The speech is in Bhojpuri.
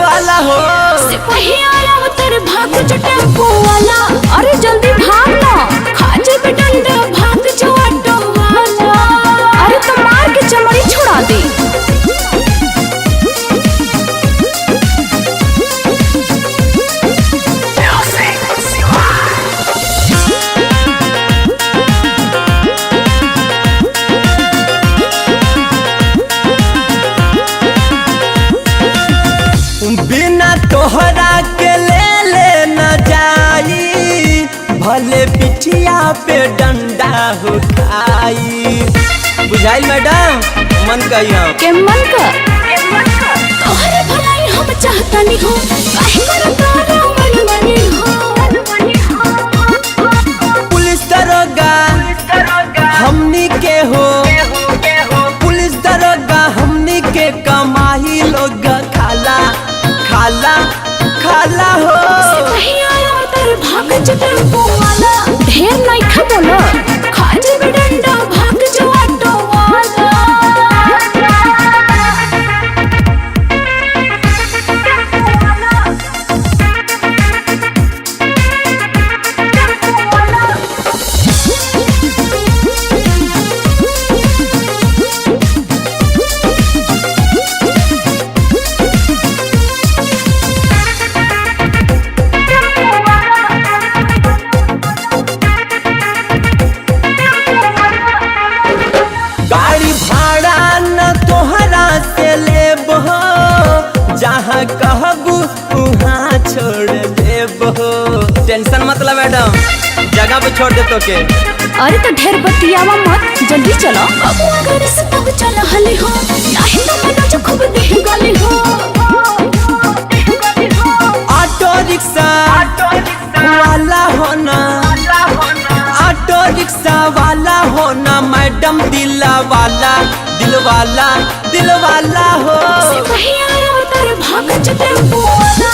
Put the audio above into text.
वाला हो। सिपहिया तेरे भाग जो टेम्पो वाला, अरे जल्दी भाग ना, खा जाए डंडा भाग जो ऑटो वाला, अरे तो मार के चमड़ी छुड़ा दे। बिना तोहरा के ले न जाई, भले पिठिया पे डंडा हो खाई। बुझाइल मैडम, मन कहियो के मन का तोहरे भलाई हम चाहता नहीं हो, काहे करता रहो मनमानी हो। पुलिस दरोगा हमनी के हो, पुलिस दरोगा हमनी के कमाई लोग खाला खाला खाला हो। सिपहिया तेरे भाग जो टेम्पो वाला, ढेर नहीं खा बोलो, खा जाए डंडा भाग जो ऑटो वाला। गाड़ी भाड़ा न तोहरा से लेब हो, जहाँ कहबू वहाँ छोड़ देब हो। टेंशन मतलब मैडम, जगह पे छोड़ दे तो के। अरे तो ढेर बतियावा मत, जल्दी चलो। अब अगर से तब चला हले हो, नहीं तो मना जो खूब देह गले हो। ऑटो रिक्शा वाला होना, ऑटो रिक्शा वाला होना मैडम, दिल वाला दिल वाला दिल वाला हो। सिपहिया तेरे भाग जो टेम्पो वाला,